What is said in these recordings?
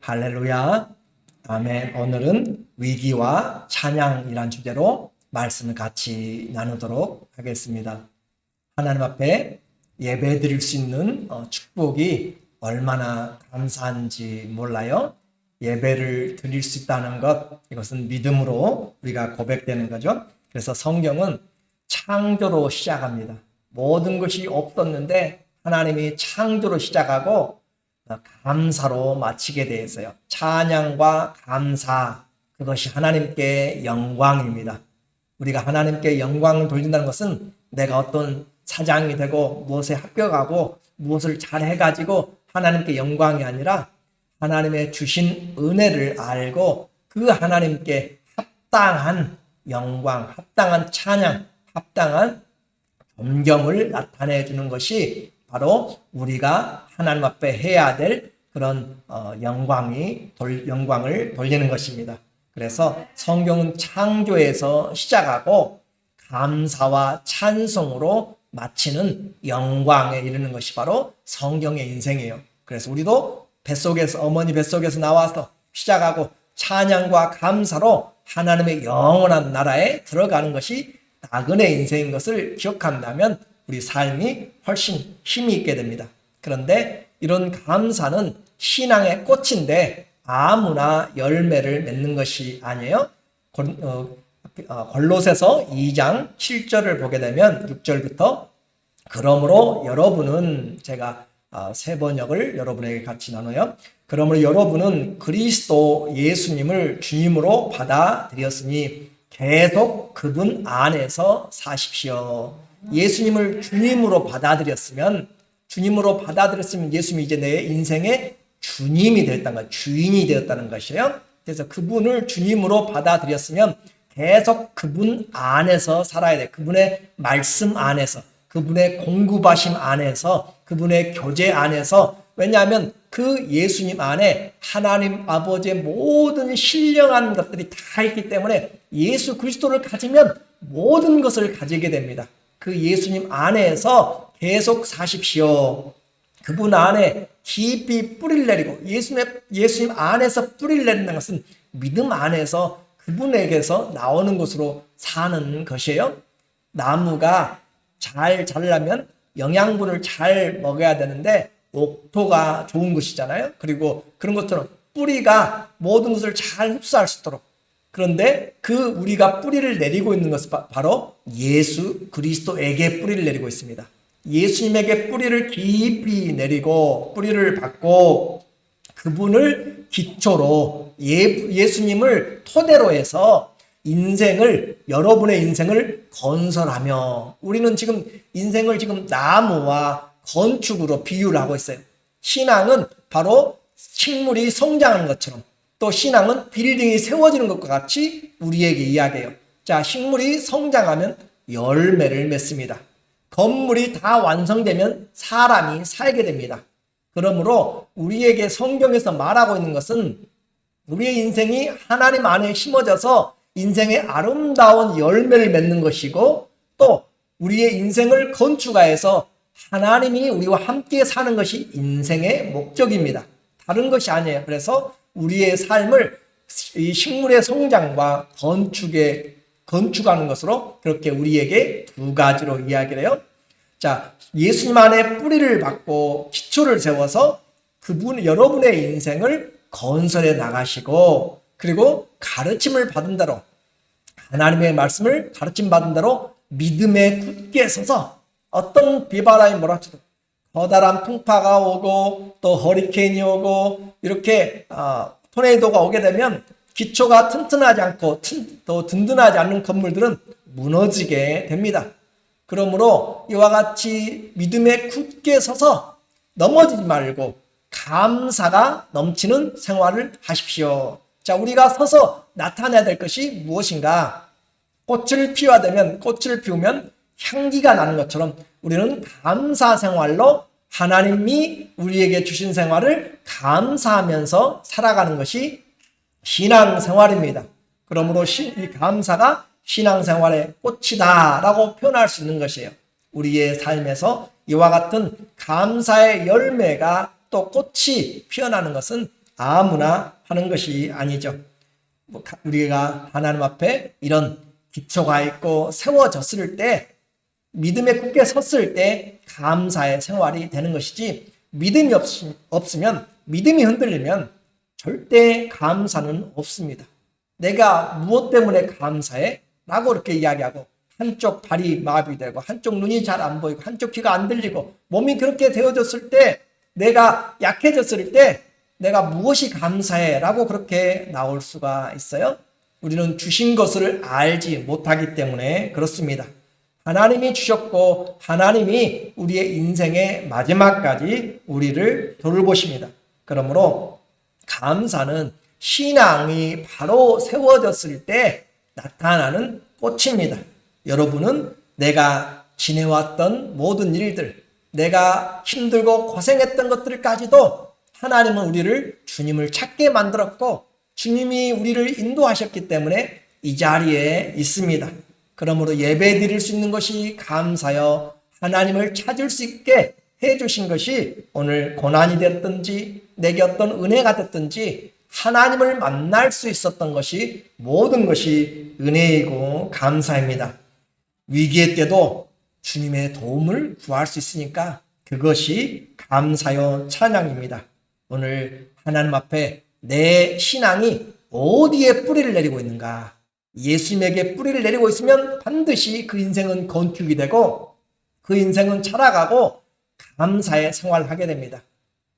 할렐루야. 아멘. 오늘은 위기와 찬양이란 주제로 말씀을 같이 나누도록 하겠습니다. 하나님 앞에 예배 드릴 수 있는 축복이 얼마나 감사한지 몰라요. 예배를 드릴 수 있다는 것, 이것은 믿음으로 우리가 고백되는 거죠. 그래서 성경은 창조로 시작합니다. 모든 것이 없었는데 하나님이 창조로 시작하고 감사로 마치게 되어 있어요. 찬양과 감사, 그것이 하나님께 영광입니다. 우리가 하나님께 영광을 돌린다는 것은 내가 어떤 사장이 되고 무엇에 합격하고 무엇을 잘 해가지고 하나님께 영광이 아니라 하나님의 주신 은혜를 알고 그 하나님께 합당한 영광, 합당한 찬양, 합당한 존경을 나타내 주는 것이 바로 우리가 하나님 앞에 해야 될 그런 영광을 돌리는 것입니다. 그래서 성경은 창조에서 시작하고 감사와 찬송으로 마치는 영광에 이르는 것이 바로 성경의 인생이에요. 그래서 우리도 어머니 뱃속에서 나와서 시작하고 찬양과 감사로 하나님의 영원한 나라에 들어가는 것이 나그네 인생인 것을 기억한다면 우리 삶이 훨씬 힘이 있게 됩니다. 그런데 이런 감사는 신앙의 꽃인데 아무나 열매를 맺는 것이 아니에요. 골로새서 2장 7절을 보게 되면 6절부터 그러므로 여러분은, 제가 세 번역을 여러분에게 같이 나눠요. 그러므로 여러분은 그리스도 예수님을 주님으로 받아들였으니 계속 그분 안에서 사십시오. 예수님을 주님으로 받아들였으면 예수님이 이제 내 인생의 주님이 되었다는 것, 주인이 되었다는 것이에요. 그래서 그분을 주님으로 받아들였으면 계속 그분 안에서 살아야 돼. 그분의 말씀 안에서, 그분의 공급하심 안에서, 그분의 교제 안에서. 왜냐하면 그 예수님 안에 하나님 아버지의 모든 신령한 것들이 다 있기 때문에 예수 그리스도를 가지면 모든 것을 가지게 됩니다. 그 예수님 안에서 계속 사십시오. 그분 안에 깊이 뿌리를 내리고, 예수님 안에서 뿌리를 내린다는 것은 믿음 안에서 그분에게서 나오는 것으로 사는 것이에요. 나무가 잘 자라려면 영양분을 잘 먹어야 되는데 옥토가 좋은 것이잖아요. 그리고 그런 것처럼 뿌리가 모든 것을 잘 흡수할 수 있도록. 그런데 우리가 뿌리를 내리고 있는 것은 바로 예수 그리스도에게 뿌리를 내리고 있습니다. 예수님에게 뿌리를 깊이 내리고 뿌리를 받고 그분을 기초로 예수님을 토대로 해서 여러분의 인생을 건설하며, 우리는 지금 인생을 나무와 건축으로 비유를 하고 있어요. 신앙은 바로 식물이 성장하는 것처럼, 또 신앙은 빌딩이 세워지는 것과 같이 우리에게 이야기해요. 자, 식물이 성장하면 열매를 맺습니다. 건물이 다 완성되면 사람이 살게 됩니다. 그러므로 우리에게 성경에서 말하고 있는 것은 우리의 인생이 하나님 안에 심어져서 인생의 아름다운 열매를 맺는 것이고, 또 우리의 인생을 건축하여서 하나님이 우리와 함께 사는 것이 인생의 목적입니다. 다른 것이 아니에요. 그래서 우리의 삶을 이 식물의 성장과 건축하는 것으로 그렇게 우리에게 두 가지로 이야기를 해요. 자, 예수님 안에 뿌리를 받고 기초를 세워서 여러분의 인생을 건설해 나가시고, 그리고 가르침을 받은 대로, 하나님의 말씀을 가르침 받은 대로 믿음에 굳게 서서 어떤 비바람이 몰아쳐도, 커다란 풍파가 오고 또 허리케인이 오고 이렇게 토네이도가 오게 되면 기초가 튼튼하지 않고 또 든든하지 않는 건물들은 무너지게 됩니다. 그러므로 이와 같이 믿음에 굳게 서서 넘어지지 말고 감사가 넘치는 생활을 하십시오. 자, 우리가 서서 나타내야 될 것이 무엇인가? 꽃을 피우면 향기가 나는 것처럼 우리는 감사 생활로 하나님이 우리에게 주신 생활을 감사하면서 살아가는 것이 신앙생활입니다. 그러므로 이 감사가 신앙생활의 꽃이다라고 표현할 수 있는 것이에요. 우리의 삶에서 이와 같은 감사의 열매가 또 꽃이 피어나는 것은 아무나 하는 것이 아니죠. 우리가 하나님 앞에 이런 기초가 있고 세워졌을 때, 믿음에 굳게 섰을 때 감사의 생활이 되는 것이지, 믿음이 없으면, 믿음이 흔들리면 절대 감사는 없습니다. 내가 무엇 때문에 감사해? 라고 이렇게 이야기하고, 한쪽 발이 마비되고 한쪽 눈이 잘 안 보이고 한쪽 귀가 안 들리고 몸이 그렇게 되어졌을 때, 내가 약해졌을 때 내가 무엇이 감사해? 라고 그렇게 나올 수가 있어요. 우리는 주신 것을 알지 못하기 때문에 그렇습니다. 하나님이 주셨고 하나님이 우리의 인생의 마지막까지 우리를 돌보십니다. 그러므로 감사는 신앙이 바로 세워졌을 때 나타나는 꽃입니다. 여러분은 내가 지내왔던 모든 일들, 내가 힘들고 고생했던 것들까지도 하나님은 우리를, 주님을 찾게 만들었고 주님이 우리를 인도하셨기 때문에 이 자리에 있습니다. 그러므로 예배 드릴 수 있는 것이 감사여, 하나님을 찾을 수 있게 해주신 것이 오늘 고난이 됐든지 내게 어떤 은혜가 됐든지 하나님을 만날 수 있었던 것이, 모든 것이 은혜이고 감사입니다. 위기의 때도 주님의 도움을 구할 수 있으니까 그것이 감사요 찬양입니다. 오늘 하나님 앞에 내 신앙이 어디에 뿌리를 내리고 있는가? 예수님에게 뿌리를 내리고 있으면 반드시 그 인생은 건축이 되고 그 인생은 자라가고 감사의 생활을 하게 됩니다.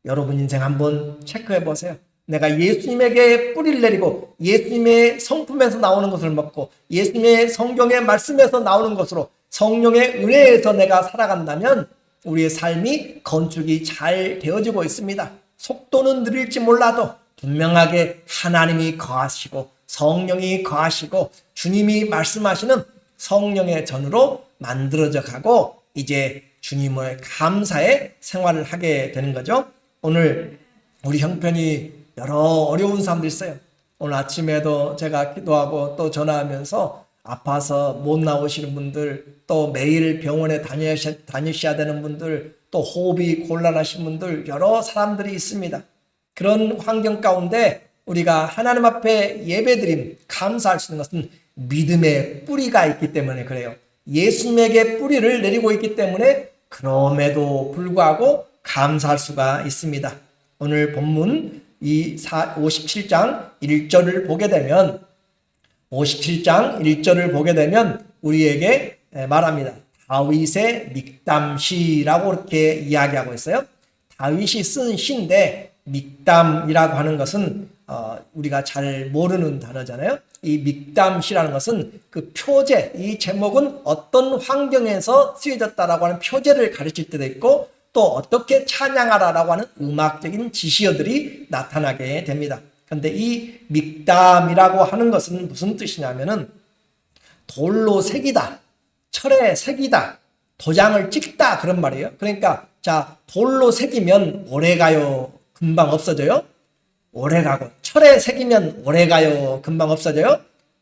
여러분 인생 한번 체크해 보세요. 내가 예수님에게 뿌리를 내리고 예수님의 성품에서 나오는 것을 먹고 예수님의 성경의 말씀에서 나오는 것으로 성령의 은혜에서 내가 살아간다면 우리의 삶이 건축이 잘 되어지고 있습니다. 속도는 느릴지 몰라도 분명하게 하나님이 거하시고 성령이 거하시고 주님이 말씀하시는 성령의 전으로 만들어져 가고 이제 주님의 감사의 생활을 하게 되는 거죠. 오늘 우리 형편이 여러 어려운 사람들이 있어요. 오늘 아침에도 제가 기도하고 또 전화하면서 아파서 못 나오시는 분들, 또 매일 병원에 다니셔야 되는 분들, 또 호흡이 곤란하신 분들, 여러 사람들이 있습니다. 그런 환경 가운데 우리가 하나님 앞에 예배드림, 감사할 수 있는 것은 믿음의 뿌리가 있기 때문에 그래요. 예수님에게 뿌리를 내리고 있기 때문에 그럼에도 불구하고 감사할 수가 있습니다. 오늘 본문 이 57장 1절을 보게 되면 57장 1절을 보게 되면 우리에게 말합니다. 다윗의 믹담시라고 이렇게 이야기하고 있어요. 다윗이 쓴 시인데 믹담이라고 하는 것은 우리가 잘 모르는 단어잖아요. 이 믹담시라는 것은 그 표제, 이 제목은 어떤 환경에서 쓰여졌다라고 하는 표제를 가르칠 때도 있고 또 어떻게 찬양하라라고 하는 음악적인 지시어들이 나타나게 됩니다. 그런데 이 믹담이라고 하는 것은 무슨 뜻이냐면은 돌로 새기다, 철에 새기다, 도장을 찍다 그런 말이에요. 그러니까 자, 돌로 새기면 오래가요, 금방 없어져요? 오래가고, 철에 새기면 오래가요, 금방 없어져요?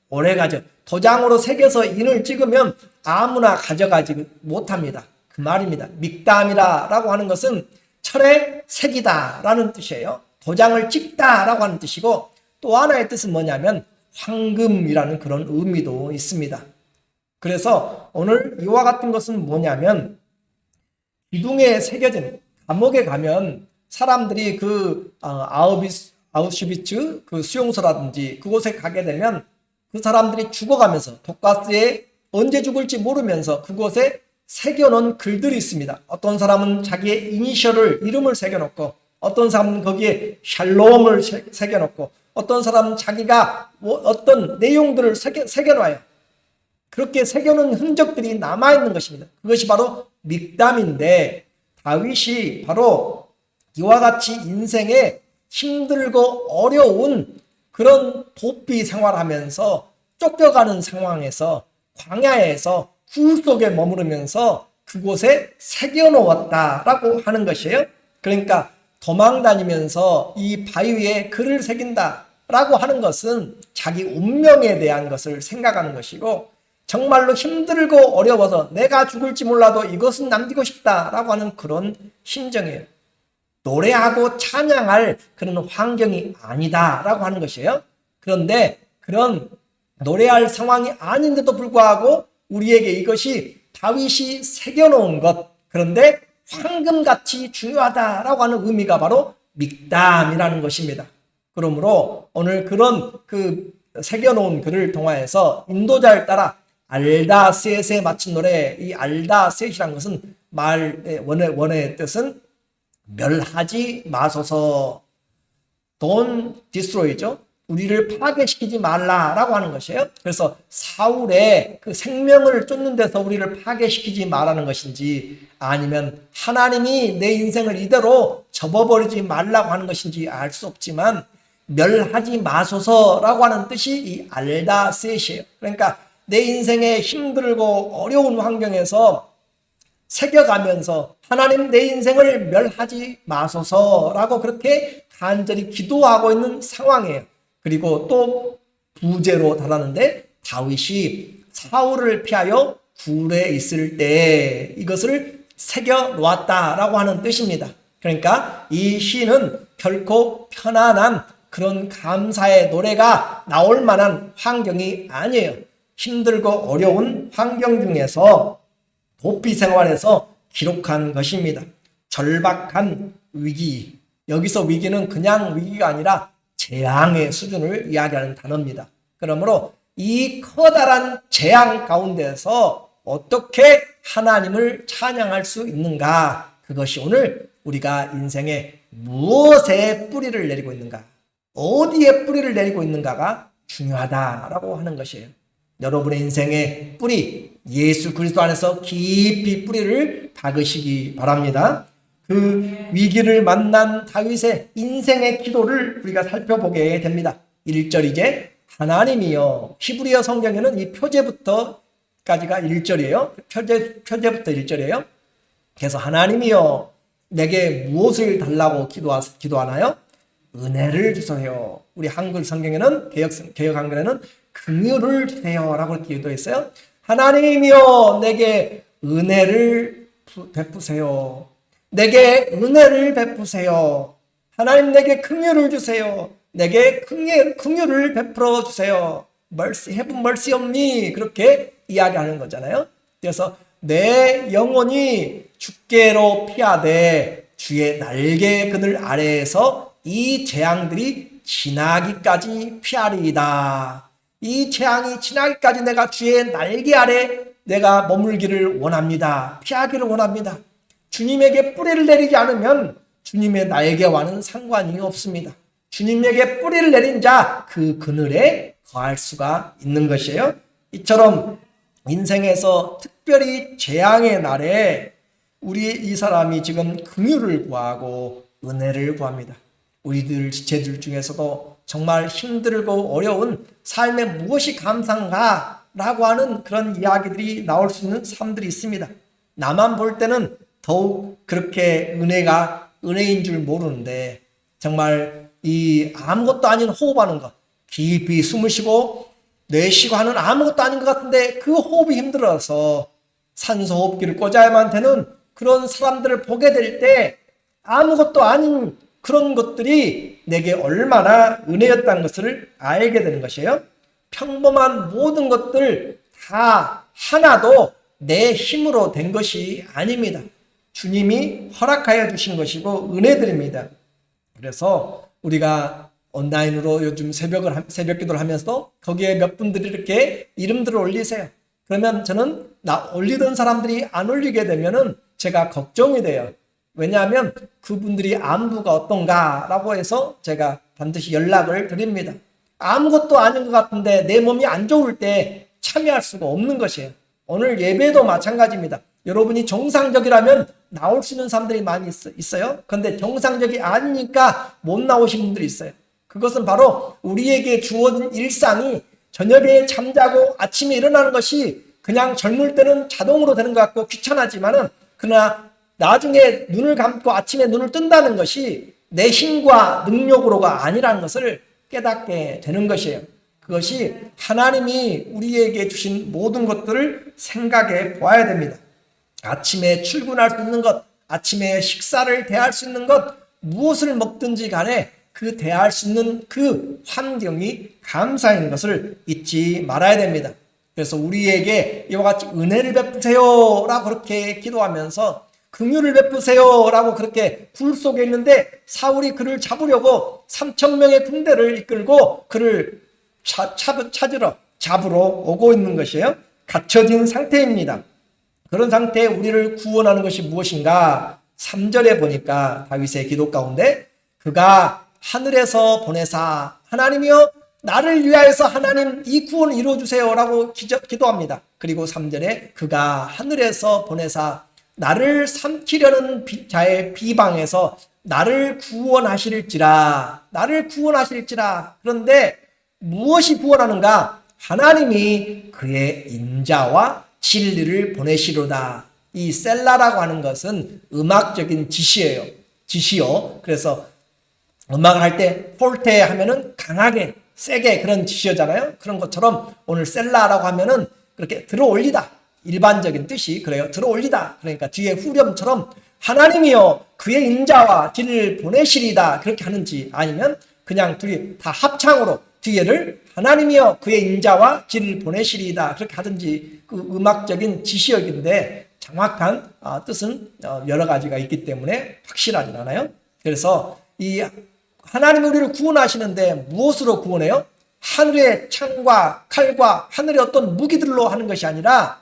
오래가죠. 도장으로 새겨서 인을 찍으면 아무나 가져가지 못합니다. 그 말입니다. 믹담이라고 하는 것은 철에 새기다라는 뜻이에요. 도장을 찍다라고 하는 뜻이고 또 하나의 뜻은 뭐냐면 황금이라는 그런 의미도 있습니다. 그래서 오늘 이와 같은 것은 뭐냐면 기둥에 새겨진, 감옥에 가면 사람들이 그 아우슈비츠 그 수용소라든지 그곳에 가게 되면 그 사람들이 죽어가면서 독가스에 언제 죽을지 모르면서 그곳에 새겨놓은 글들이 있습니다. 어떤 사람은 자기의 이니셜을, 이름을 새겨놓고 어떤 사람은 거기에 샬롬을 새겨놓고 어떤 사람은 자기가 어떤 내용들을 새겨놔요. 그렇게 새겨놓은 흔적들이 남아있는 것입니다. 그것이 바로 믹담인데 다윗이 바로 이와 같이 인생에 힘들고 어려운 그런 도피 생활하면서 쫓겨가는 상황에서 광야에서 굴 속에 머무르면서 그곳에 새겨놓았다라고 하는 것이에요. 그러니까 도망다니면서 이 바위 위에 글을 새긴다라고 하는 것은 자기 운명에 대한 것을 생각하는 것이고 정말로 힘들고 어려워서 내가 죽을지 몰라도 이것은 남기고 싶다라고 하는 그런 심정이에요. 노래하고 찬양할 그런 환경이 아니다라고 하는 것이에요. 그런데 그런 노래할 상황이 아닌데도 불구하고 우리에게 이것이 다윗이 새겨놓은 것, 그런데 황금같이 중요하다라고 하는 의미가 바로 믹담이라는 것입니다. 그러므로 오늘 그런 새겨놓은 글을 통하여서 인도자를 따라 알다셋에 맞춘 노래, 이 알다셋이라는 것은 원의 뜻은 멸하지 마소서, don't destroy죠. 우리를 파괴시키지 말라라고 하는 것이에요. 그래서 사울의 그 생명을 쫓는 데서 우리를 파괴시키지 말라는 것인지, 아니면 하나님이 내 인생을 이대로 접어버리지 말라고 하는 것인지 알 수 없지만 멸하지 마소서라고 하는 뜻이 이 알다셋이에요. 그러니까 내 인생에 힘들고 어려운 환경에서 새겨가면서 하나님 내 인생을 멸하지 마소서라고 그렇게 간절히 기도하고 있는 상황이에요. 그리고 또 부제로 달하는데, 다윗이 사울을 피하여 굴에 있을 때 이것을 새겨 놓았다라고 하는 뜻입니다. 그러니까 이 시는 결코 편안한 그런 감사의 노래가 나올 만한 환경이 아니에요. 힘들고 어려운 환경 중에서 도피 생활에서 기록한 것입니다. 절박한 위기, 여기서 위기는 그냥 위기가 아니라 재앙의 수준을 이야기하는 단어입니다. 그러므로 이 커다란 재앙 가운데서 어떻게 하나님을 찬양할 수 있는가, 그것이 오늘 우리가 인생에 무엇에 뿌리를 내리고 있는가, 어디에 뿌리를 내리고 있는가가 중요하다라고 하는 것이에요. 여러분의 인생의 뿌리, 예수 그리스도 안에서 깊이 뿌리를 박으시기 바랍니다. 그 위기를 만난 다윗의 인생의 기도를 우리가 살펴보게 됩니다. 1절 이제 하나님이여, 히브리어 성경에는 이 표제부터까지가 1절이에요. 표제부터 1절이에요. 그래서 하나님이여 내게 무엇을 달라고 기도하나요? 은혜를 주세요. 우리 한글 성경에는, 개역 한글에는 긍휼을 주세요라고 기도했어요. 하나님이여 내게 은혜를 베푸세요. 내게 은혜를 베푸세요. 하나님 내게 긍휼을 주세요. 내게 긍휼을 베풀어 주세요. Mercy, have mercy on me. 그렇게 이야기하는 거잖아요. 그래서 내 영혼이 주께로 피하되 주의 날개 그늘 아래에서 이 재앙들이 지나기까지 피하리이다. 이 재앙이 지나기까지 내가 주의 날개 아래 내가 머물기를 원합니다. 피하기를 원합니다. 주님에게 뿌리를 내리지 않으면 주님의 날개와는 상관이 없습니다. 주님에게 뿌리를 내린 자, 그 그늘에 거할 수가 있는 것이에요. 이처럼 인생에서 특별히 재앙의 날에 이 사람이 지금 긍휼을 구하고 은혜를 구합니다. 우리들 지체들 중에서도 정말 힘들고 어려운 삶에 무엇이 감사한가 라고 하는 그런 이야기들이 나올 수 있는 사람들이 있습니다. 나만 볼 때는 더욱 그렇게 은혜인 줄 모르는데, 정말 이 아무것도 아닌 호흡하는 것, 깊이 숨을 쉬고 내쉬고 하는 아무것도 아닌 것 같은데 그 호흡이 힘들어서 산소 호흡기를 꽂아야만 되는 그런 사람들을 보게 될 때 아무것도 아닌 그런 것들이 내게 얼마나 은혜였다는 것을 알게 되는 것이에요. 평범한 모든 것들 다 하나도 내 힘으로 된 것이 아닙니다. 주님이 허락하여 주신 것이고 은혜들입니다. 그래서 우리가 온라인으로 요즘 새벽 기도를 하면서 거기에 몇 분들이 이렇게 이름들을 올리세요. 그러면 저는 올리던 사람들이 안 올리게 되면은 제가 걱정이 돼요. 왜냐하면 그분들이 안부가 어떤가라고 해서 제가 반드시 연락을 드립니다. 아무것도 아닌 것 같은데 내 몸이 안 좋을 때 참여할 수가 없는 것이에요. 오늘 예배도 마찬가지입니다. 여러분이 정상적이라면 나올 수 있는 사람들이 많이 있어요. 그런데 정상적이 아니니까 못 나오신 분들이 있어요. 그것은 바로 우리에게 주어진 일상이 저녁에 잠자고 아침에 일어나는 것이 그냥 젊을 때는 자동으로 되는 것 같고 귀찮아지만은, 그러나 나중에 눈을 감고 아침에 눈을 뜬다는 것이 내 힘과 능력으로가 아니라는 것을 깨닫게 되는 것이에요. 그것이 하나님이 우리에게 주신 모든 것들을 생각해 보아야 됩니다. 아침에 출근할 수 있는 것, 아침에 식사를 대할 수 있는 것, 무엇을 먹든지 간에 그 대할 수 있는 그 환경이 감사인 것을 잊지 말아야 됩니다. 그래서 우리에게 이와 같이 은혜를 베푸세요라고 그렇게 기도하면서 긍휼을 베푸세요라고 그렇게 굴 속에 있는데 사울이 그를 잡으려고 3,000명의 군대를 이끌고 그를 잡으러 오고 있는 것이에요. 갇혀진 상태입니다. 그런 상태에 우리를 구원하는 것이 무엇인가? 3절에 보니까 다윗의 기도 가운데 그가 하늘에서 보내사 하나님이여 나를 위하여서 하나님 이 구원을 이루어주세요 라고 기도합니다. 그리고 3절에 그가 하늘에서 보내사 나를 삼키려는 자의 비방에서 나를 구원하실지라. 그런데 무엇이 구원하는가? 하나님이 그의 인자와 진리를 보내시로다. 이 셀라라고 하는 것은 음악적인 지시요. 그래서 음악을 할 때 폴테 하면은 강하게 세게 그런 지시잖아요. 그런 것처럼 오늘 셀라라고 하면은 그렇게 들어올리다. 일반적인 뜻이 그래요. 들어올리다. 그러니까 뒤에 후렴처럼 하나님이여 그의 인자와 진리를 보내시리다. 그렇게 하는지 아니면 그냥 둘이 다 합창으로 뒤에를 하나님이여 그의 인자와 진리를 보내시리다. 그렇게 하든지 그 음악적인 지시역인데 정확한 뜻은 여러 가지가 있기 때문에 확실하진 않아요. 그래서 이 하나님이 우리를 구원하시는데 무엇으로 구원해요? 하늘의 창과 칼과 하늘의 어떤 무기들로 하는 것이 아니라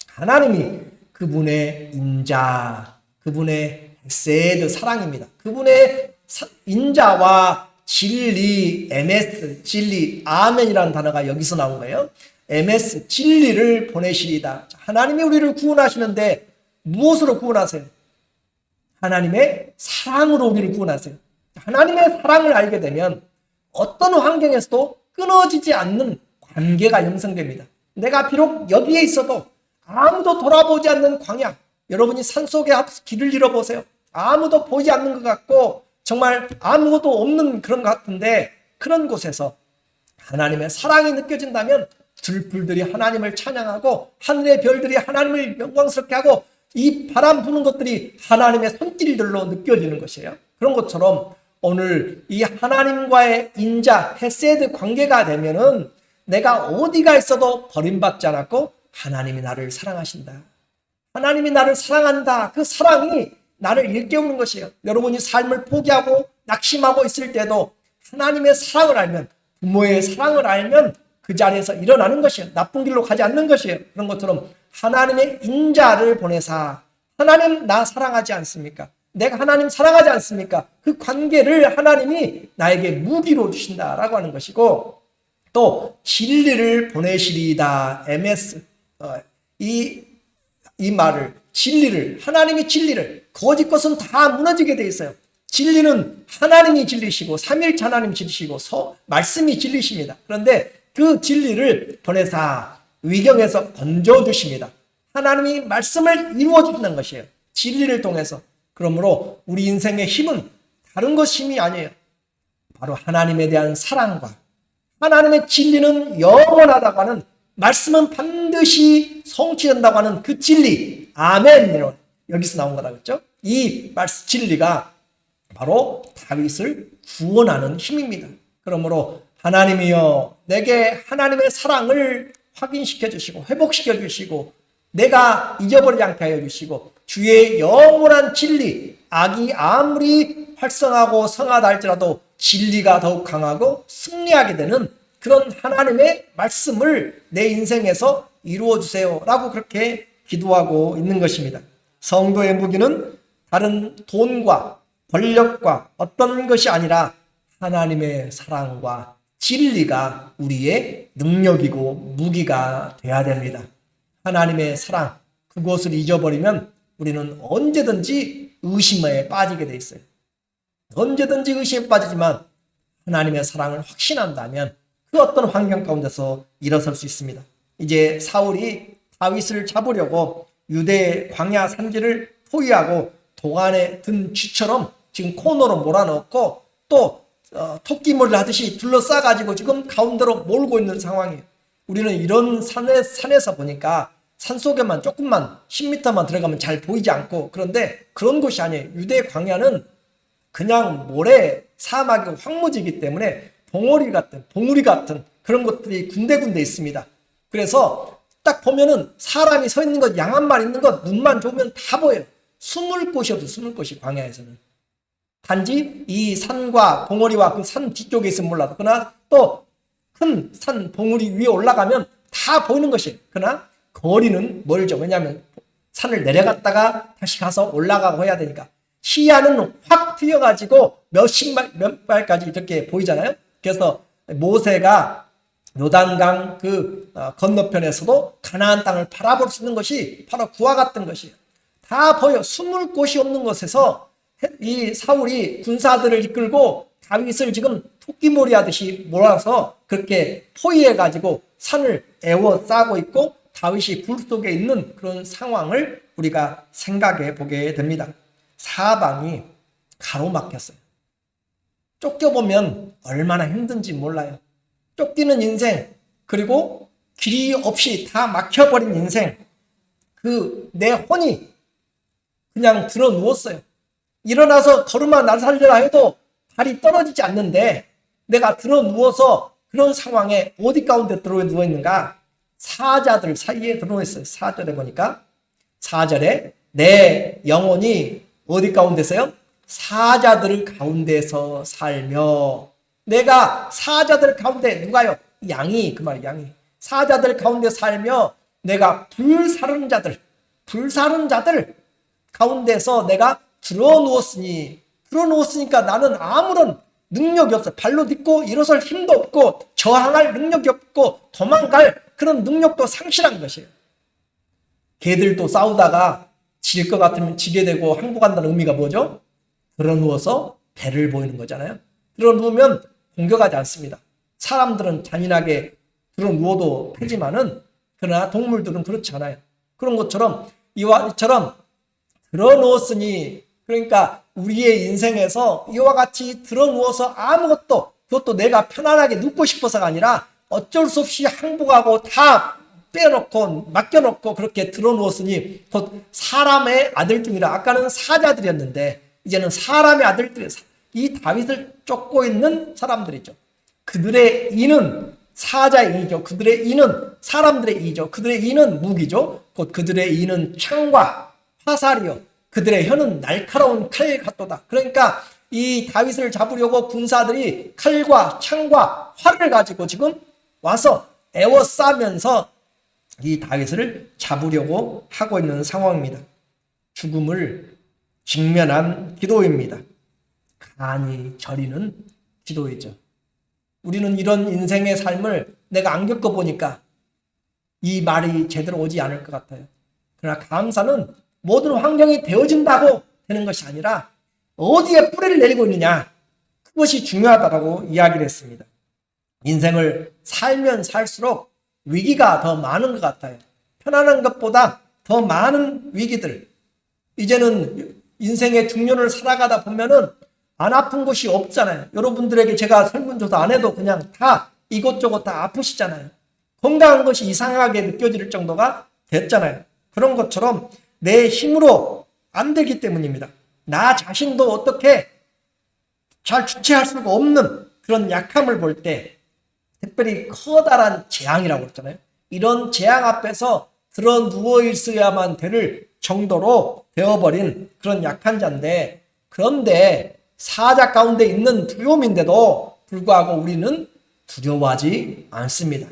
하나님이 그분의 인자, 그분의 헤세드 사랑입니다. 그분의 인자와 진리, MS, 진리, 아멘이라는 단어가 여기서 나온 거예요. MS, 진리를 보내시리다. 하나님이 우리를 구원하시는데 무엇으로 구원하세요? 하나님의 사랑으로 우리를 구원하세요. 하나님의 사랑을 알게 되면 어떤 환경에서도 끊어지지 않는 관계가 형성됩니다. 내가 비록 여기에 있어도 아무도 돌아보지 않는 광야, 여러분이 산속에 길을 잃어보세요. 아무도 보지 않는 것 같고 정말 아무것도 없는 그런 것 같은데 그런 곳에서 하나님의 사랑이 느껴진다면 들불들이 하나님을 찬양하고 하늘의 별들이 하나님을 영광스럽게 하고 이 바람 부는 것들이 하나님의 손길들로 느껴지는 것이에요. 그런 것처럼 오늘 이 하나님과의 인자, 헤세드 관계가 되면은 내가 어디가 있어도 버림받지 않았고 하나님이 나를 사랑하신다. 하나님이 나를 사랑한다. 그 사랑이 나를 일깨우는 것이에요. 여러분이 삶을 포기하고 낙심하고 있을 때도 하나님의 사랑을 알면, 부모의 사랑을 알면 그 자리에서 일어나는 것이에요. 나쁜 길로 가지 않는 것이에요. 그런 것처럼 하나님의 인자를 보내사 하나님 나 사랑하지 않습니까? 내가 하나님 사랑하지 않습니까? 그 관계를 하나님이 나에게 무기로 주신다라고 하는 것이고 또 진리를 보내시리다. MS 이 말을 진리를 하나님이 진리를 거짓 것은 다 무너지게 돼 있어요. 진리는 하나님이 진리시고 삼일체 하나님 진리시고 말씀이 진리십니다. 그런데 그 진리를 보내사 위경에서 건져주십니다. 하나님이 말씀을 이루어 주시는 것이에요. 진리를 통해서. 그러므로 우리 인생의 힘은 다른 것 힘이 아니에요. 바로 하나님에 대한 사랑과 하나님의 진리는 영원하다고 하는 말씀은 반드시 성취된다고 하는 그 진리, 아멘. 여기서 나온 거다 그랬죠? 이 말씀 진리가 바로 다윗을 구원하는 힘입니다. 그러므로 하나님이여 내게 하나님의 사랑을 확인시켜 주시고 회복시켜 주시고 내가 잊어버리지 않게 하여 주시고 주의 영원한 진리, 악이 아무리 활성하고 성하다 할지라도 진리가 더욱 강하고 승리하게 되는 그런 하나님의 말씀을 내 인생에서 이루어 주세요 라고 그렇게 기도하고 있는 것입니다. 성도의 무기는 다른 돈과 권력과 어떤 것이 아니라 하나님의 사랑과 진리가 우리의 능력이고 무기가 되어야 됩니다. 하나님의 사랑, 그것을 잊어버리면 우리는 언제든지 의심에 빠지게 돼 있어요. 언제든지 의심에 빠지지만 하나님의 사랑을 확신한다면 그 어떤 환경 가운데서 일어설 수 있습니다. 이제 사울이 다윗을 잡으려고 유대 광야 산지를 포위하고 도안에 든 쥐처럼 지금 코너로 몰아넣고 또 토끼몰이를 하듯이 둘러싸가지고 지금 가운데로 몰고 있는 상황이에요. 우리는 이런 산에서 보니까 산속에만 조금만 10m만 들어가면 잘 보이지 않고 그런데 그런 곳이 아니에요. 유대 광야는 그냥 모래 사막이 황무지이기 때문에 봉우리 같은 그런 것들이 군데군데 있습니다. 그래서 딱 보면은 사람이 서 있는 것, 양 한 마리 있는 것, 눈만 좋으면 다 보여요. 숨을 곳이 없어, 숨을 곳이, 광야에서는. 단지 이 산과 봉우리와 그 산 뒤쪽에 있으면 몰라도, 그러나 또 큰 산 봉우리 위에 올라가면 다 보이는 것이에요. 그러나 거리는 멀죠. 왜냐하면 산을 내려갔다가 다시 가서 올라가고 해야 되니까. 시야는 확 트여가지고 몇 발까지 이렇게 보이잖아요. 그래서 모세가 요단강 그 건너편에서도 가나안 땅을 바라볼 수 있는 것이 바로 그와 같은 것이에요. 다 보여. 숨을 곳이 없는 곳에서 이 사울이 군사들을 이끌고 다윗을 지금 토끼몰이 하듯이 몰아서 그렇게 포위해가지고 산을 에워싸고 있고 다윗이 불 속에 있는 그런 상황을 우리가 생각해 보게 됩니다. 사방이 가로막혔어요. 쫓겨보면 얼마나 힘든지 몰라요. 쫓기는 인생, 그리고 길이 없이 다 막혀버린 인생, 내 혼이 그냥 들어 누웠어요. 일어나서 걸음아 날 살려라 해도 발이 떨어지지 않는데 내가 들어 누워서 그런 상황에 어디 가운데 들어 누워 있는가? 사자들 사이에 들어 있어요. 4절에 보니까 4절에 내 영혼이 어디 가운데서요? 사자들 가운데서 살며. 내가 사자들 가운데, 누가요? 양이, 그 말이에요. 양이 사자들 가운데 살며 내가 불사른 자들 가운데서 내가 들어 누웠으니까 나는 아무런 능력이 없어. 발로 딛고 일어설 힘도 없고 저항할 능력이 없고 도망갈 그런 능력도 상실한 것이에요. 개들도 싸우다가 질 것 같으면 지게 되고 항복한다는 의미가 뭐죠? 들어 누워서 배를 보이는 거잖아요. 들어 누우면 공격하지 않습니다. 사람들은 잔인하게 들어 누워도 패지만은, 그러나 동물들은 그렇지 않아요. 그런 것처럼 이처럼 들어 누웠으니, 그러니까 우리의 인생에서 이와 같이 들어 누워서 그것도 내가 편안하게 눕고 싶어서가 아니라 어쩔 수 없이 항복하고 다 빼놓고 맡겨놓고 그렇게 들어 누웠으니 곧 사람의 아들중이라. 아까는 사자들이었는데 이제는 사람의 아들들, 이 다윗을 쫓고 있는 사람들이죠. 그들의 이는 사자의 이죠. 그들의 이는 사람들의 이죠. 그들의 이는 무기죠. 곧 그들의 이는 창과 화살이요. 그들의 혀는 날카로운 칼 같도다. 그러니까 이 다윗을 잡으려고 군사들이 칼과 창과 활을 가지고 지금 와서 에워싸면서 이 다윗을 잡으려고 하고 있는 상황입니다. 죽음을 직면한 기도입니다. 간이 저리는 기도이죠. 우리는 이런 인생의 삶을 내가 안 겪어보니까 이 말이 제대로 오지 않을 것 같아요. 그러나 감사는 모든 환경이 되어진다고 되는 것이 아니라 어디에 뿌리를 내리고 있느냐, 그것이 중요하다고 이야기를 했습니다. 인생을 살면 살수록 위기가 더 많은 것 같아요. 편안한 것보다 더 많은 위기들. 이제는 인생의 중년을 살아가다 보면은 안 아픈 곳이 없잖아요. 여러분들에게 제가 설문조사 안 해도 그냥 다 이것저것 다 아프시잖아요. 건강한 것이 이상하게 느껴질 정도가 됐잖아요. 그런 것처럼 내 힘으로 안 되기 때문입니다. 나 자신도 어떻게 잘 주체할 수가 없는 그런 약함을 볼 때, 특별히 커다란 재앙이라고 했잖아요. 이런 재앙 앞에서 들어 누워 있어야만 될 정도로 되어버린 그런 약한 자인데, 그런데 사자 가운데 있는 두려움인데도 불구하고 우리는 두려워하지 않습니다.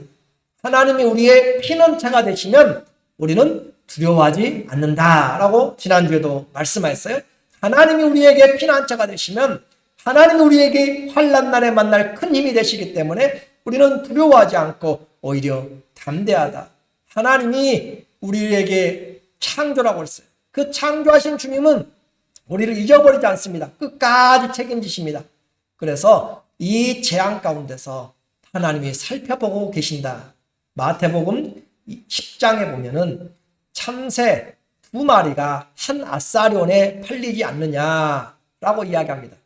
하나님이 우리의 피난처가 되시면 우리는 두려워하지 않는다라고 지난주에도 말씀하셨어요. 하나님이 우리에게 피난처가 되시면 하나님이 우리에게 환난 날에 만날 큰 힘이 되시기 때문에 우리는 두려워하지 않고 오히려 담대하다. 하나님이 우리에게 창조라고 했어요. 그 창조하신 주님은 우리를 잊어버리지 않습니다. 끝까지 책임지십니다. 그래서 이 재앙 가운데서 하나님이 살펴보고 계신다. 마태복음 10장에 보면은 참새 2마리가 한 아사리온에 팔리지 않느냐라고 이야기합니다.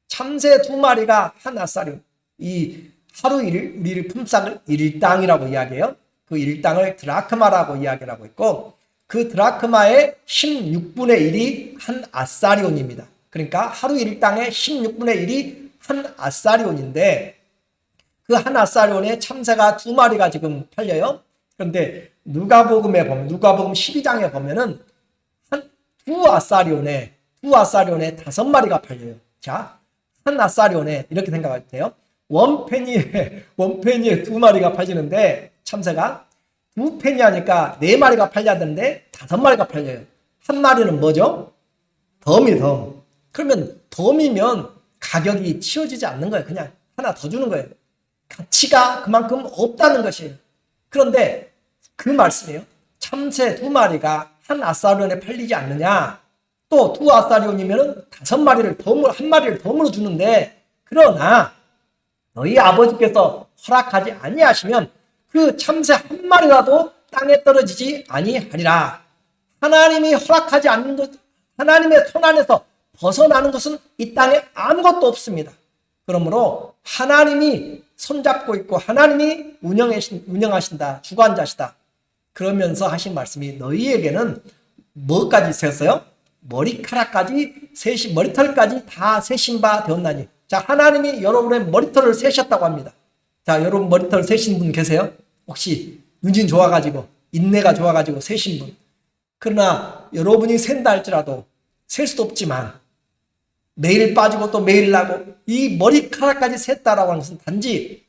참새 2마리가 한 아사리온, 이 하루 우리를 품삯을 일당이라고 이야기해요. 그 일당을 드라크마라고 이야기를 하고 있고, 그 드라크마의 16분의 1이 한 아사리온입니다. 그러니까 하루 일당의 16분의 1이 한 아사리온인데 그 한 아사리온에 참새가 2마리가 지금 팔려요. 그런데 누가복음에 보면 누가복음 12장에 보면은 두 아사리온에 5마리가 팔려요. 자, 한 아사리온에 이렇게 생각할 때요. 원페니에 2마리가 팔리는데 참새가 2페니 하니까 4마리가 팔려야 되는데 5마리가 팔려요. 한 마리는 뭐죠? 덤. 그러면 덤이면 가격이 치워지지 않는 거예요. 그냥 하나 더 주는 거예요. 가치가 그만큼 없다는 것이에요. 그런데 그 말씀이에요. 참새 2마리가 한 아사리온에 팔리지 않느냐? 또 2아사리온이면 5마리를 덤으로, 한 마리를 덤으로 주는데, 그러나 너희 아버지께서 허락하지 아니하시면 그 참새 한 마리라도 땅에 떨어지지 아니하리라. 하나님이 허락하지 않는 것, 하나님의 손 안에서 벗어나는 것은 이 땅에 아무것도 없습니다. 그러므로 하나님이 손잡고 있고 하나님이 운영하신다, 주관자시다. 그러면서 하신 말씀이 너희에게는 뭐까지 세었어요? 머리털까지 다 세신 바 되었나니. 자, 하나님이 여러분의 머리털을 세셨다고 합니다. 자, 여러분 머리털 세신 분 계세요? 혹시 눈이 좋아가지고 인내가 좋아가지고 세신 분. 그러나 여러분이 센다 할지라도 셀 수도 없지만 매일 빠지고 또 매일 나고 이 머리카락까지 셌다라고 하는 것은 단지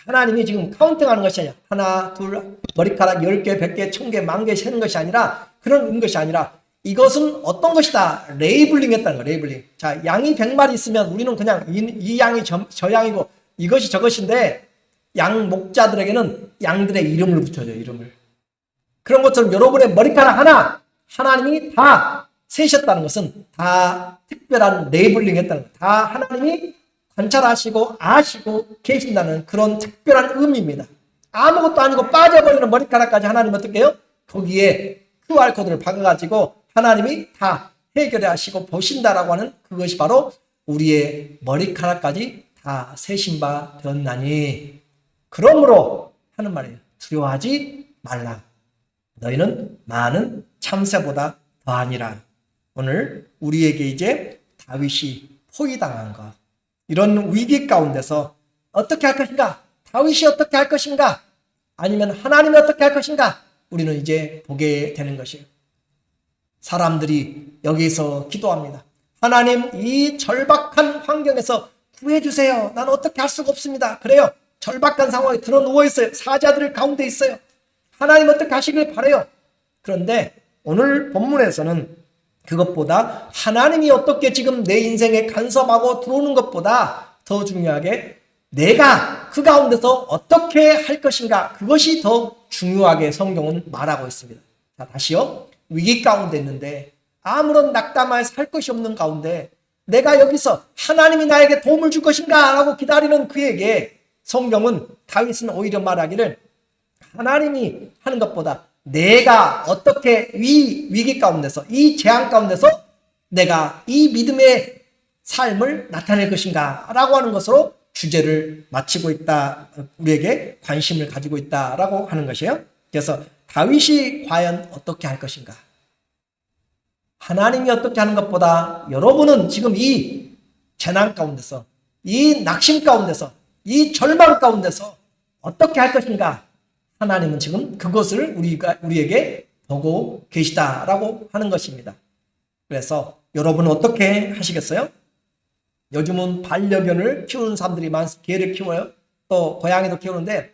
하나님이 지금 카운팅하는 것이 아니라 하나, 둘, 머리카락 10개, 100개, 1000개, 10,000개 세는 것이 아니라 그런 것이 아니라 이것은 어떤 것이다. 레이블링 했다는 거예요. 레이블링. 자, 양이 100마리 있으면 우리는 그냥 이 양이 저 양이고 이것이 저것인데 양 목자들에게는 양들의 이름을 붙여줘요. 이름을. 그런 것처럼 여러분의 머리카락 하나 하나님이 다 세셨다는 것은 다 특별한 레이블링 했다는 거예요. 다 하나님이 관찰하시고 아시고 계신다는 그런 특별한 의미입니다. 아무것도 아니고 빠져버리는 머리카락까지 하나님 어떻게 해요? 거기에 QR코드를 박아가지고 하나님이 다 해결해 하시고 보신다라고 하는 그것이 바로 우리의 머리카락까지 다 세신 바 되었나니 그러므로 하는 말이에요. 두려워하지 말라. 너희는 많은 참새보다 더하니라. 오늘 우리에게 이제 다윗이 포위당한 것, 이런 위기 가운데서 어떻게 할 것인가? 다윗이 어떻게 할 것인가? 아니면 하나님이 어떻게 할 것인가? 우리는 이제 보게 되는 것이에요. 사람들이 여기서 기도합니다. 하나님, 이 절박한 환경에서 구해주세요. 나는 어떻게 할 수가 없습니다. 그래요. 절박한 상황에 들어 누워 있어요. 사자들 가운데 있어요. 하나님 어떻게 하시길 바라요. 그런데 오늘 본문에서는 그것보다 하나님이 어떻게 지금 내 인생에 간섭하고 들어오는 것보다 더 중요하게 내가 그 가운데서 어떻게 할 것인가, 그것이 더 중요하게 성경은 말하고 있습니다. 자, 다시요. 위기 가운데 있는데 아무런 낙담할 살 것이 없는 가운데 내가 여기서 하나님이 나에게 도움을 줄 것인가 라고 기다리는 그에게 성경은, 다윗은 오히려 말하기를 하나님이 하는 것보다 내가 어떻게 위기 가운데서, 이 재앙 가운데서 내가 이 믿음의 삶을 나타낼 것인가 라고 하는 것으로 주제를 마치고 있다, 우리에게 관심을 가지고 있다라고 하는 것이에요. 그래서 다윗이 과연 어떻게 할 것인가, 하나님이 어떻게 하는 것보다 여러분은 지금 이 재난 가운데서, 이 낙심 가운데서, 이 절망 가운데서 어떻게 할 것인가, 하나님은 지금 그것을 우리에게 보고 계시다라고 하는 것입니다. 그래서 여러분은 어떻게 하시겠어요? 요즘은 반려견을 키우는 사람들이 개를 키워요. 또 고양이도 키우는데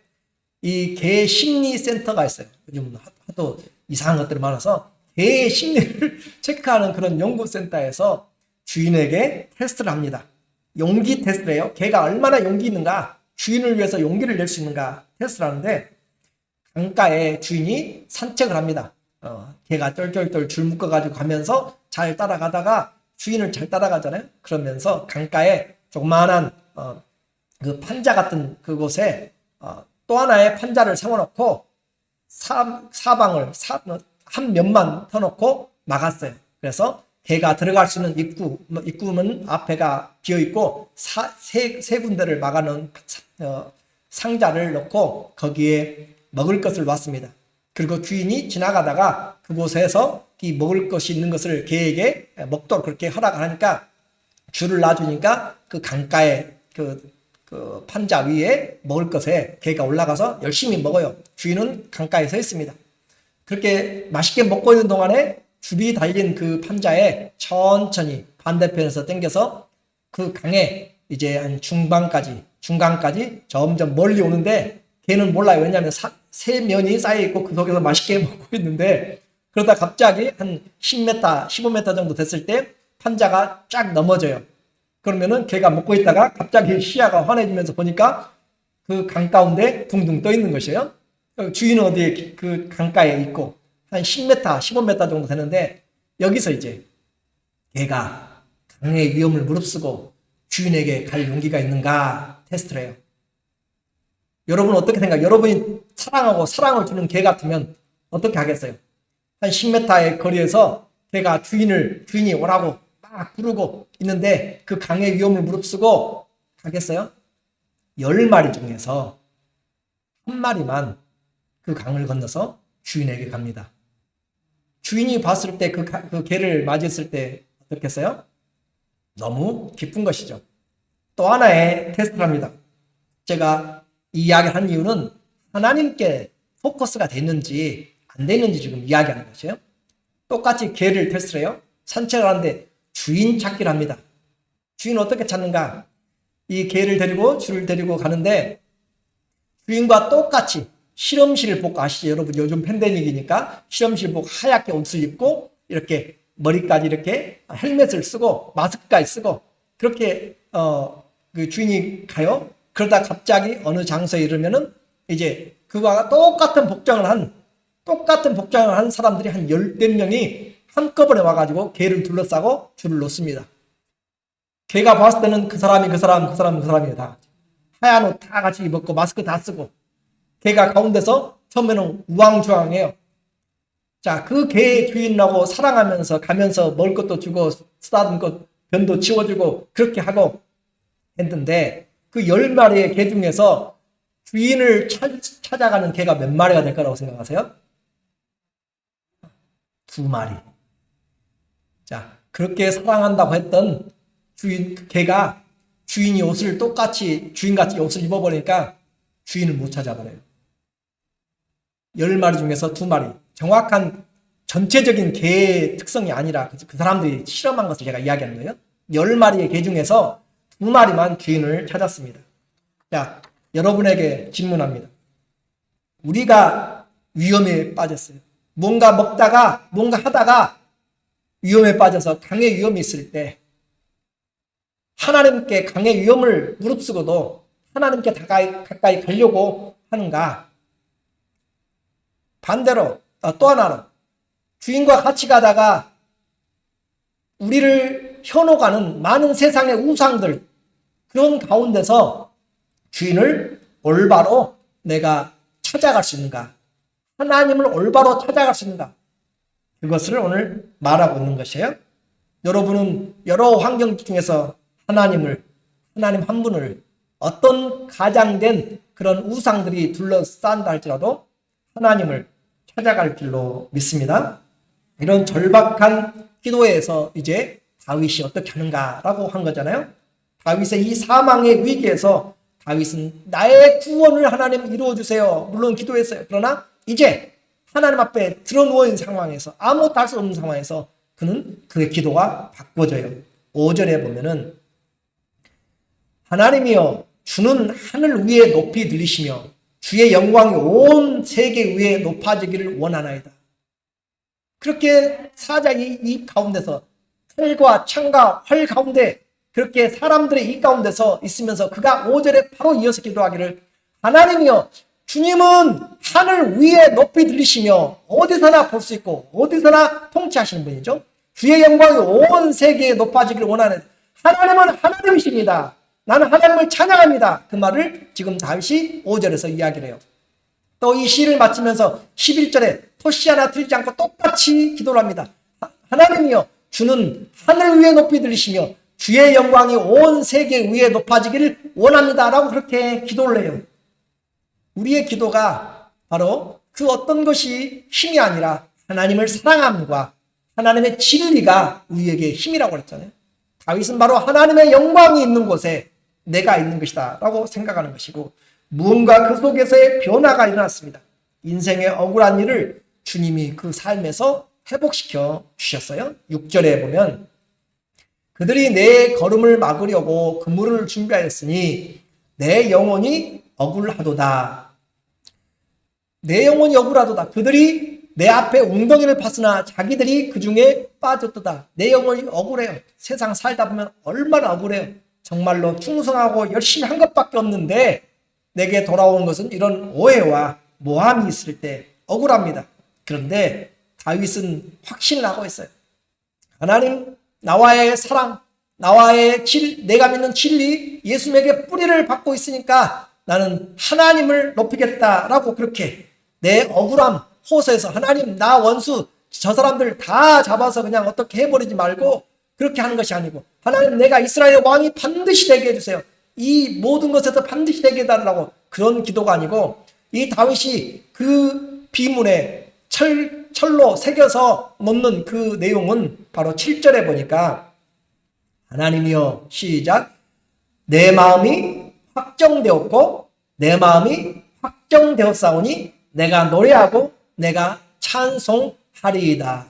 이 개 심리센터가 있어요. 요즘은 하도 이상한 것들이 많아서 개의 심리를 체크하는 그런 연구센터에서 주인에게 테스트를 합니다. 용기 테스트를 해요. 개가 얼마나 용기 있는가, 주인을 위해서 용기를 낼 수 있는가 테스트를 하는데, 강가에 주인이 산책을 합니다. 개가 쫄쫄쫄 줄 묶어가지고 가면서 잘 따라가다가 주인을 잘 따라가잖아요. 그러면서 강가에 조그마한 그 판자 같은 그곳에 또 하나의 판자를 세워놓고 사방을 한 면만 터놓고 막았어요. 그래서 개가 들어갈 수 있는 입구는 앞에가 비어있고 세 군데를 막아놓은 상자를 넣고 거기에 먹을 것을 놨습니다. 그리고 주인이 지나가다가 그곳에서 이 먹을 것이 있는 것을 개에게 먹도록 그렇게 허락을 하니까 줄을 놔주니까 그 강가에 그 판자 위에 먹을 것에 개가 올라가서 열심히 먹어요. 주인은 강가에 서 있습니다. 그렇게 맛있게 먹고 있는 동안에 줄이 달린 그 판자에 천천히 반대편에서 당겨서 그 강에 이제 한 중간까지 점점 멀리 오는데 걔는 몰라요. 왜냐하면 새 면이 쌓여있고 그 속에서 맛있게 먹고 있는데 그러다 갑자기 한 10m, 15m 정도 됐을 때 판자가 쫙 넘어져요. 그러면은 걔가 먹고 있다가 갑자기 시야가 환해지면서 보니까 그 강 가운데 둥둥 떠 있는 것이에요. 주인은 어디에 그 강가에 있고 한 10m, 15m 정도 되는데 여기서 이제 걔가 강의 위험을 무릅쓰고 주인에게 갈 용기가 있는가 테스트를 해요. 여러분 어떻게 생각해요? 여러분이 사랑하고 사랑을 주는 개 같으면 어떻게 하겠어요? 한 10m의 거리에서 걔가 주인이 오라고 막 부르고 있는데 그 강의 위험을 무릅쓰고 가겠어요? 10마리 중에서 한 마리만 그 강을 건너서 주인에게 갑니다. 주인이 봤을 때 그 개를 맞이했을 때 어떻겠어요? 너무 기쁜 것이죠. 또 하나의 테스트랍니다. 제가 이 이야기를 한 이유는 하나님께 포커스가 됐는지 안 됐는지 지금 이야기하는 것이에요. 똑같이 개를 테스트를 해요. 산책을 하는데 주인 찾기를 합니다. 주인 어떻게 찾는가? 이 개를 데리고 줄을 데리고 가는데 주인과 똑같이 실험실복 아시죠? 여러분 요즘 팬데믹이니까 실험실복 하얗게 옷을 입고 이렇게 머리까지 이렇게 헬멧을 쓰고 마스크까지 쓰고 그렇게 그 주인이 가요. 그러다 갑자기 어느 장소에 이르면은 이제 그와 똑같은 복장을 한 사람들이 한 10명이 한꺼번에 와가지고 개를 둘러싸고 줄을 놓습니다. 개가 봤을 때는 그 사람이 다 하얀 옷 다 같이 입었고 마스크 다 쓰고 개가 가운데서 처음에는 우왕좌왕해요. 자, 그 개 주인하고 사랑하면서 가면서 먹을 것도 주고 쓰다듬은 것 변도 치워주고 그렇게 하고 했는데 그 10마리의 개 중에서 주인을 찾아가는 개가 몇 마리가 될 거라고 생각하세요? 2마리. 자, 그렇게 사랑한다고 했던 개가 주인이 옷을 똑같이 주인같이 옷을 입어버리니까 주인을 못 찾아버려요. 10마리 중에서 2마리. 정확한 전체적인 개의 특성이 아니라 그 사람들이 실험한 것을 제가 이야기하는 거예요. 10마리의 개 중에서 2마리만 주인을 찾았습니다. 자, 여러분에게 질문합니다. 우리가 위험에 빠졌어요. 뭔가 먹다가 뭔가 하다가 위험에 빠져서 강의 위험이 있을 때 하나님께 강의 위험을 무릅쓰고도 하나님께 가까이 가려고 하는가? 반대로 또 하나로 주인과 같이 가다가 우리를 현혹하는 많은 세상의 우상들 그런 가운데서 주인을 올바로 내가 찾아갈 수 있는가? 하나님을 올바로 찾아갈 수 있는가? 그것을 오늘 말하고 있는 것이에요. 여러분은 여러 환경 중에서 하나님 한 분을 어떤 가장된 그런 우상들이 둘러싼다 할지라도 하나님을 찾아갈 길로 믿습니다. 이런 절박한 기도에서 이제 다윗이 어떻게 하는가라고 한 거잖아요. 다윗의 이 사망의 위기에서 다윗은 나의 구원을 하나님 이루어주세요. 물론 기도했어요. 그러나 이제 하나님 앞에 드러누워있는 상황에서 아무것도 할 수 없는 상황에서 그는 그의 기도가 바꿔져요. 5절에 보면은 하나님이여 주는 하늘 위에 높이 들리시며 주의 영광이 온 세계 위에 높아지기를 원하나이다. 그렇게 사자의 입 가운데서 칼과 창과 활 가운데 그렇게 사람들의 입 가운데서 있으면서 그가 5절에 바로 이어서 기도하기를 하나님이여 주님은 하늘 위에 높이 들리시며 어디서나 볼 수 있고 어디서나 통치하시는 분이죠. 주의 영광이 온 세계에 높아지기를 원하는 하나님은 하나님이십니다. 나는 하나님을 찬양합니다. 그 말을 지금 다윗이 5절에서 이야기를 해요. 또 이 시를 마치면서 11절에 토시 하나 틀리지 않고 똑같이 기도를 합니다. 하나님이여 주는 하늘 위에 높이 들리시며 주의 영광이 온 세계 위에 높아지기를 원합니다. 라고 그렇게 기도를 해요. 우리의 기도가 바로 그 어떤 것이 힘이 아니라 하나님을 사랑함과 하나님의 진리가 우리에게 힘이라고 그랬잖아요. 다윗은 바로 하나님의 영광이 있는 곳에 내가 있는 것이다 라고 생각하는 것이고, 무언가 그 속에서의 변화가 일어났습니다. 인생의 억울한 일을 주님이 그 삶에서 회복시켜 주셨어요. 6절에 보면 그들이 내 걸음을 막으려고 그물을 준비하였으니 내 영혼이 억울하도다. 내 영혼이 억울하도다. 그들이 내 앞에 웅덩이를 팠으나 자기들이 그 중에 빠졌도다. 내 영혼이 억울해요. 세상 살다 보면 얼마나 억울해요. 정말로 충성하고 열심히 한 것밖에 없는데 내게 돌아오는 것은 이런 오해와 모함이 있을 때 억울합니다. 그런데 다윗은 확신을 하고 있어요. 하나님, 나와의 사랑, 나와의 내가 믿는 진리, 예수님에게 뿌리를 받고 있으니까 나는 하나님을 높이겠다라고, 그렇게 내 억울함, 호소해서 하나님, 나 원수 저 사람들 다 잡아서 그냥 어떻게 해버리지 말고 그렇게 하는 것이 아니고, 하나님, 내가 이스라엘의 왕이 반드시 되게 해주세요. 이 모든 것에서 반드시 되게 해달라고, 그런 기도가 아니고, 이 다윗이 그 비문에 철로 새겨서 놓는 그 내용은 바로 7절에 보니까 하나님이여, 시작, 내 마음이 확정되었고 내 마음이 확정되었사오니 내가 노래하고 내가 찬송하리이다.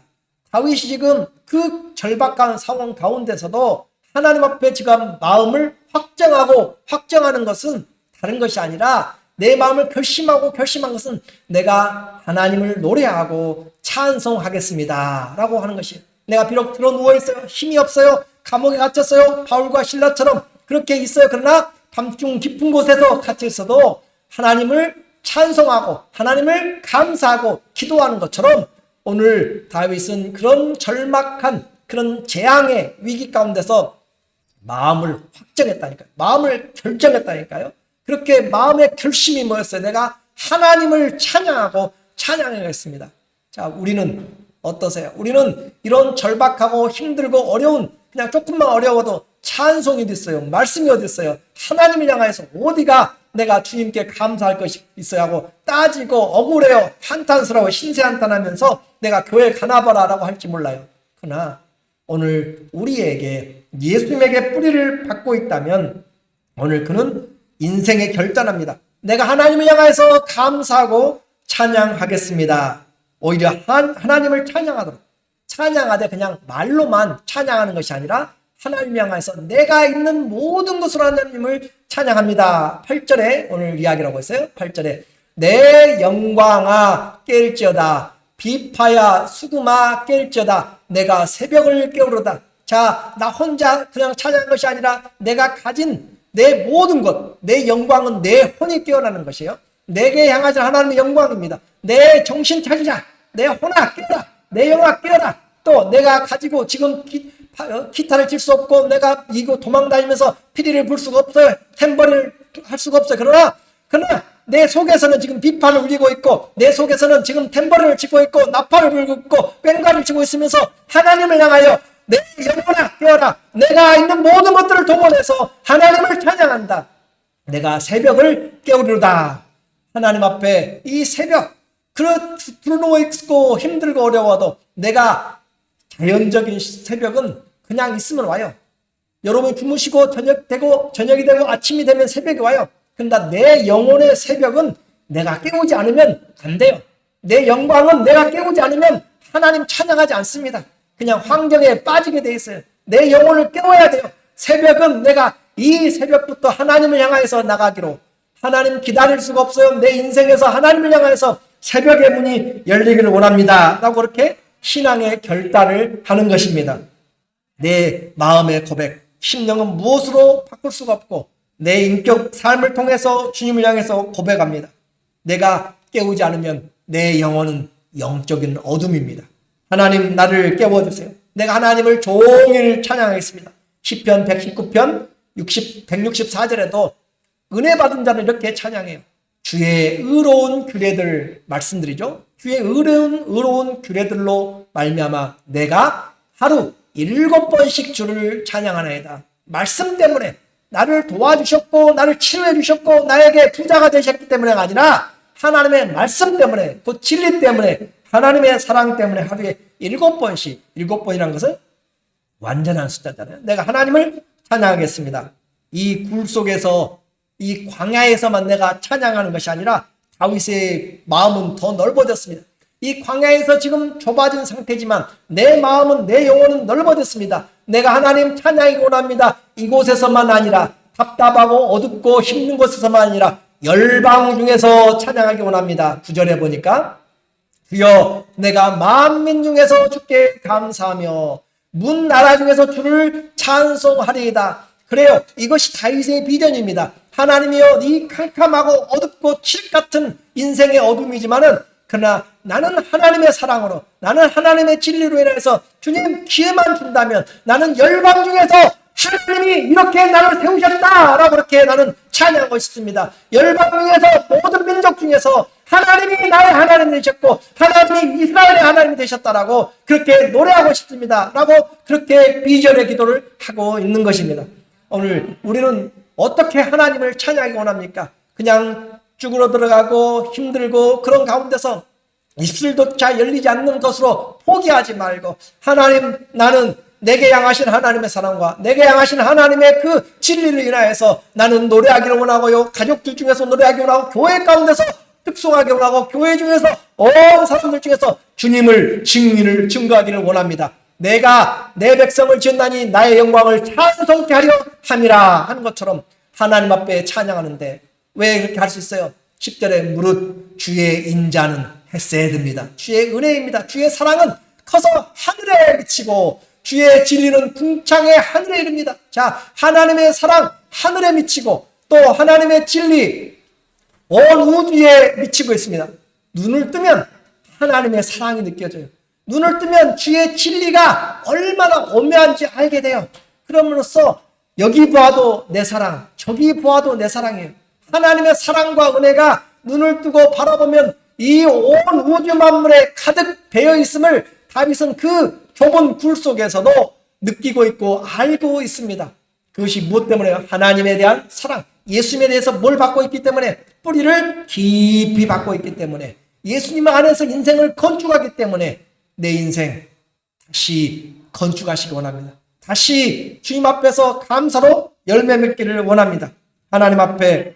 다윗이 지금 그 절박한 상황 가운데서도 하나님 앞에 지금 마음을 확정하는 것은 다른 것이 아니라, 내 마음을 결심한 것은 내가 하나님을 노래하고 찬송하겠습니다 라고 하는 것이에요. 내가 비록 들어 누워있어요. 힘이 없어요. 감옥에 갇혔어요. 바울과 실라처럼 그렇게 있어요. 그러나 밤중 깊은 곳에서 갇혀 있어도 하나님을 찬송하고 하나님을 감사하고 기도하는 것처럼, 오늘 다윗은 그런 절박한 그런 재앙의 위기 가운데서 마음을 확정했다니까요. 마음을 결정했다니까요. 그렇게 마음의 결심이 뭐였어요? 내가 하나님을 찬양하겠습니다. 자, 우리는 어떠세요? 우리는 이런 절박하고 힘들고 어려운, 그냥 조금만 어려워도 찬송이 어디 있어요? 말씀이 어디 있어요? 하나님을 향해서 어디가 내가 주님께 감사할 것이 있어야 하고 따지고 억울해요, 한탄스러워, 신세한탄하면서 내가 교회 가나봐라 라고 할지 몰라요. 그러나 오늘 우리에게 예수님에게 뿌리를 받고 있다면 오늘 그는 인생의 결단합니다. 내가 하나님을 향해서 감사하고 찬양하겠습니다. 오히려 하나님을 찬양하되 그냥 말로만 찬양하는 것이 아니라 하나님을 향해서 내가 있는 모든 것으로 하나님을 찬양합니다. 8절에 오늘 이야기라고 했어요. 8절에 내 영광아 깰지어다, 비파야 수금아 깰지어다, 내가 새벽을 깨우르다. 자, 나 혼자 그냥 찬양한 것이 아니라 내가 가진 내 모든 것, 내 영광은 내 혼이 깨어나는 것이에요. 내게 향하신 하나님의 영광입니다. 내 정신 차리자, 내 혼아 깨어라, 내 영아 깨어라. 또 내가 가지고 지금 기타를 칠 수 없고 내가 이거 도망다니면서 피리를 불 수가 없어요. 탬버린을 할 수가 없어요. 그러나 내 속에서는 지금 비판을 울리고 있고, 내 속에서는 지금 탬버린을 치고 있고 나팔을 불고 있고 꽹과를 치고 있으면서 하나님을 향하여 내 영혼아 깨어라, 내가 있는 모든 것들을 동원해서 하나님을 찬양한다. 내가 새벽을 깨우리로다. 하나님 앞에 이 새벽, 들어누워 있고 힘들고 어려워도 내가, 자연적인 새벽은 그냥 있으면 와요. 여러분이 주무시고 저녁이 되고 아침이 되면 새벽이 와요. 그런데 내 영혼의 새벽은 내가 깨우지 않으면 안 돼요. 내 영광은 내가 깨우지 않으면 하나님 찬양하지 않습니다. 그냥 환경에 빠지게 돼 있어요. 내 영혼을 깨워야 돼요. 새벽은 내가 이 새벽부터 하나님을 향해서 나가기로, 하나님 기다릴 수가 없어요. 내 인생에서 하나님을 향해서 새벽의 문이 열리기를 원합니다 라고 그렇게 신앙의 결단을 하는 것입니다. 내 마음의 고백, 심령은 무엇으로 바꿀 수가 없고 내 인격 삶을 통해서 주님을 향해서 고백합니다. 내가 깨우지 않으면 내 영혼은 영적인 어둠입니다. 하나님, 나를 깨워주세요. 내가 하나님을 종일 찬양하겠습니다. 시편 119편 164절에도 은혜 받은 자는 이렇게 찬양해요. 주의 의로운 규례들 말씀드리죠. 주의 의로운 규례들로 말미암아 내가 하루 7번씩 주를 찬양하나이다. 말씀 때문에 나를 도와주셨고 나를 치료해 주셨고 나에게 부자가 되셨기 때문에가 아니라 하나님의 말씀 때문에, 또 진리 때문에, 하나님의 사랑 때문에 하루에 7번씩, 7번이라는 것은 완전한 숫자잖아요. 내가 하나님을 찬양하겠습니다. 이 굴 속에서, 이 광야에서만 내가 찬양하는 것이 아니라 다윗의 마음은 더 넓어졌습니다. 이 광야에서 지금 좁아진 상태지만 내 마음은, 내 영혼은 넓어졌습니다. 내가 하나님 찬양이 원합니다. 이곳에서만 아니라 답답하고 어둡고 힘든 곳에서만 아니라 열방 중에서 찬양하기 원합니다. 9절에 보니까 주여 내가 만민 중에서 주께 감사하며 문 나라 중에서 주를 찬송하리이다. 그래요. 이것이 다윗의 비전입니다. 하나님이여, 이 캄캄하고 어둡고 칠흑 같은 인생의 어둠이지만은 그러나 나는 하나님의 사랑으로, 나는 하나님의 진리로 인해서 주님 기회만 준다면 나는 열방 중에서 하나님이 이렇게 나를 세우셨다라고 그렇게 나는 찬양하고 있습니다. 열방 중에서, 모든 민족 중에서 하나님이 나의 하나님이 되셨고 하나님이 이스라엘의 하나님이 되셨다라고 그렇게 노래하고 싶습니다 라고 그렇게 비전의 기도를 하고 있는 것입니다. 오늘 우리는 어떻게 하나님을 찬양하기 원합니까? 그냥 쭈그러 들어가고 힘들고 그런 가운데서 입술조차 열리지 않는 것으로 포기하지 말고, 하나님, 나는 내게 향하신 하나님의 사랑과 내게 향하신 하나님의 그 진리를 인하여서 나는 노래하기를 원하고요, 가족들 중에서 노래하기 원하고, 교회 가운데서 특송하기 원하고, 교회 중에서 온 사람들 중에서 주님을 증거하기를 원합니다. 내가 내 백성을 지었나니 나의 영광을 찬송케 하려 함이라 하는 것처럼 하나님 앞에 찬양하는데 왜 그렇게 할 수 있어요? 10절에 무릇 주의 인자는 했어야 됩니다. 주의 은혜입니다. 주의 사랑은 커서 하늘에 미치고 주의 진리는 궁창의 하늘에 이릅니다. 자, 하나님의 사랑 하늘에 미치고 또 하나님의 진리 온 우주에 미치고 있습니다. 눈을 뜨면 하나님의 사랑이 느껴져요. 눈을 뜨면 주의 진리가 얼마나 오묘한지 알게 돼요. 그럼으로써 여기 보아도 내 사랑, 저기 보아도 내 사랑이에요. 하나님의 사랑과 은혜가 눈을 뜨고 바라보면 이 온 우주 만물에 가득 배어 있음을 다윗은 그 좁은 굴 속에서도 느끼고 있고 알고 있습니다. 그것이 무엇 때문에요? 하나님에 대한 사랑, 예수님에 대해서 뭘 받고 있기 때문에, 뿌리를 깊이 받고 있기 때문에, 예수님 안에서 인생을 건축하기 때문에 내 인생 다시 건축하시기 원합니다. 다시 주님 앞에서 감사로 열매 맺기를 원합니다. 하나님 앞에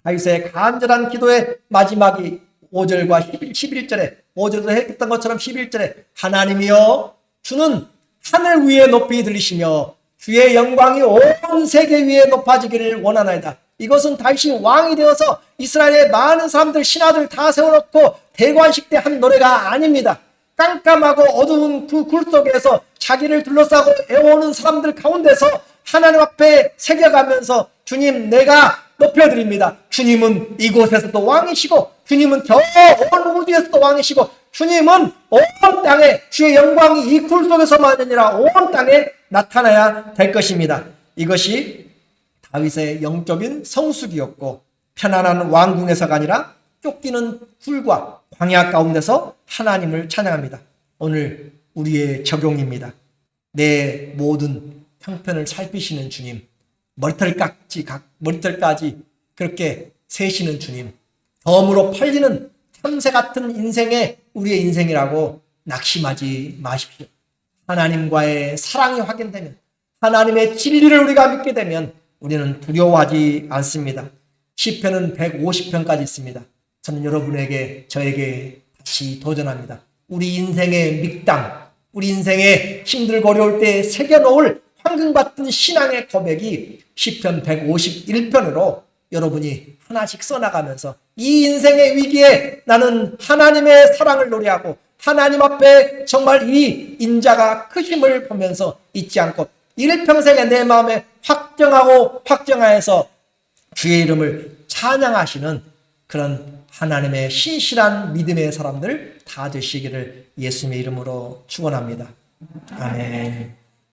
다윗의 간절한 기도의 마지막이 5절과 11절에 5절도 했던 것처럼 11절에 하나님이여 주는 하늘 위에 높이 들리시며 주의 영광이 온 세계 위에 높아지기를 원하나이다. 이것은 다윗이 왕이 되어서 이스라엘의 많은 사람들, 신하들 다 세워놓고 대관식 때 한 노래가 아닙니다. 깜깜하고 어두운 그 굴 속에서 자기를 둘러싸고 애워오는 사람들 가운데서 하나님 앞에 새겨가면서 주님 내가 높여드립니다. 주님은 이곳에서도 왕이시고 주님은 저 온 우주에서도 왕이시고 주님은 온 땅에 주의 영광이 이 굴 속에서만 아니라 온 땅에 나타나야 될 것입니다. 이것이 다윗의 영적인 성숙이었고 편안한 왕궁에서가 아니라 쫓기는 굴과 광야 가운데서 하나님을 찬양합니다. 오늘 우리의 적용입니다. 내 모든 형편을 살피시는 주님, 머리털까지 그렇게 세시는 주님, 덤으로 팔리는 참새 같은 인생의 우리의 인생이라고 낙심하지 마십시오. 하나님과의 사랑이 확인되면, 하나님의 진리를 우리가 믿게 되면 우리는 두려워하지 않습니다. 시편은 150편까지 있습니다. 저는 여러분에게, 저에게 다시 도전합니다. 우리 인생의 믹당, 우리 인생의 힘들고 어려울 때 새겨놓을 황금 같은 신앙의 고백이 시편 151편으로 여러분이 하나씩 써나가면서 이 인생의 위기에 나는 하나님의 사랑을 노래하고 하나님 앞에 정말 이 인자가 크심을 보면서 잊지 않고 일평생에 내 마음에 확정하여서 주의 이름을 찬양하시는 그런 하나님의 신실한 믿음의 사람들 다 되시기를 예수님의 이름으로 축원합니다. 아멘.